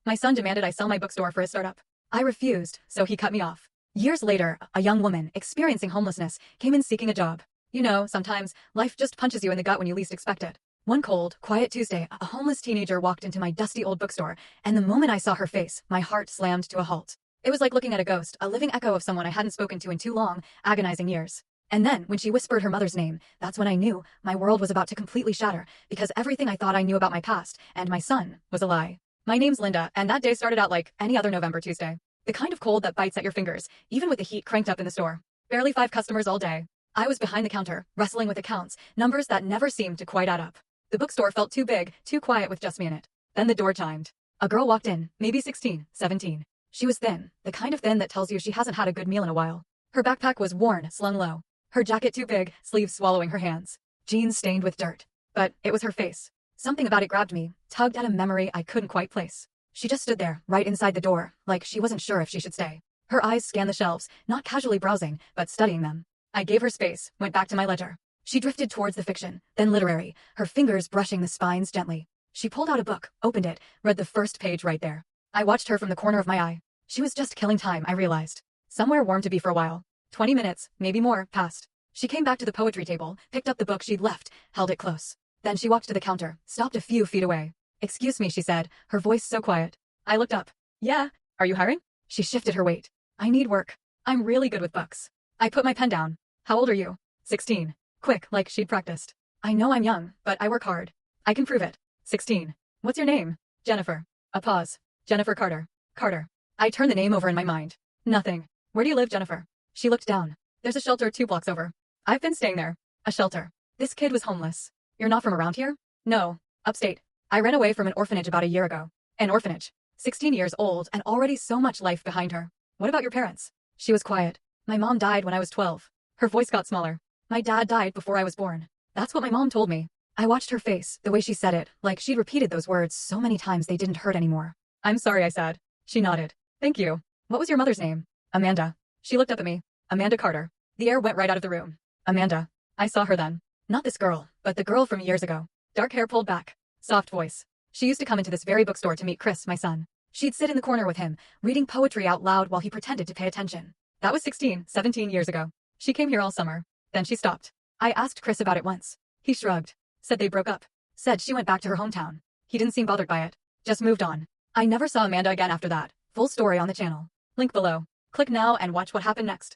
My son demanded I sell my bookstore for his startup. I refused, so he cut me off. Years later, a young woman experiencing homelessness came in seeking a job. You know, sometimes life just punches you in the gut when you least expect it. One cold, quiet Tuesday, a homeless teenager walked into my dusty old bookstore, and the moment I saw her face, my heart slammed to a halt. It was like looking at a ghost, a living echo of someone I hadn't spoken to in 2 long, agonizing years. And then, when she whispered her mother's name, that's when I knew my world was about to completely shatter, because everything I thought I knew about my past and my son was a lie. My name's Linda, and that day started out like any other November Tuesday. The kind of cold that bites at your fingers, even with the heat cranked up in the store. Barely 5 customers all day. I was behind the counter, wrestling with accounts, numbers that never seemed to quite add up. The bookstore felt too big, too quiet with just me in it. Then the door chimed. A girl walked in, maybe 16, 17. She was thin, the kind of thin that tells you she hasn't had a good meal in a while. Her backpack was worn, slung low. Her jacket too big, sleeves swallowing her hands. Jeans stained with dirt. But it was her face. Something about it grabbed me, tugged at a memory I couldn't quite place. She just stood there, right inside the door, like she wasn't sure if she should stay. Her eyes scanned the shelves, not casually browsing, but studying them. I gave her space, went back to my ledger. She drifted towards the fiction, then literary, her fingers brushing the spines gently. She pulled out a book, opened it, read the first page right there. I watched her from the corner of my eye. She was just killing time, I realized. Somewhere warm to be for a while. 20 minutes, maybe more, passed. She came back to the poetry table, picked up the book she'd left, held it close. Then she walked to the counter, stopped a few feet away. "Excuse me," she said, her voice so quiet. I looked up. "Yeah, are you hiring?" She shifted her weight. "I need work. I'm really good with books." I put my pen down. "How old are you?" 16. Quick, like she'd practiced. "I know I'm young, but I work hard. I can prove it." 16. "What's your name?" "Jennifer." A pause. "Jennifer Carter." "Carter." I turned the name over in my mind. "Nothing. Where do you live, Jennifer?" She looked down. "There's a shelter 2 blocks over." "I've been staying there." "A shelter. This kid was homeless." "You're not from around here?" "No. Upstate. I ran away from an orphanage about a year ago." "An orphanage?" 16 years old and already so much life behind her. "What about your parents?" She was quiet. "My mom died when I was 12. Her voice got smaller. "My dad died before I was born." That's what my mom told me. I watched her face, the way she said it, like she'd repeated those words so many times they didn't hurt anymore. "I'm sorry," I said. She nodded. "Thank you. What was your mother's name?" "Amanda." She looked up at me. "Amanda Carter." The air went right out of the room. "Amanda." I saw her then. Not this girl, but the girl from years ago. Dark hair pulled back. Soft voice. She used to come into this very bookstore to meet Chris, my son. She'd sit in the corner with him, reading poetry out loud while he pretended to pay attention. That was 16, 17 years ago. She came here all summer. Then she stopped. I asked Chris about it once. He shrugged. Said they broke up. Said she went back to her hometown. He didn't seem bothered by it. Just moved on. I never saw Amanda again after that. Full story on the channel. Link below. Click now and watch what happened next.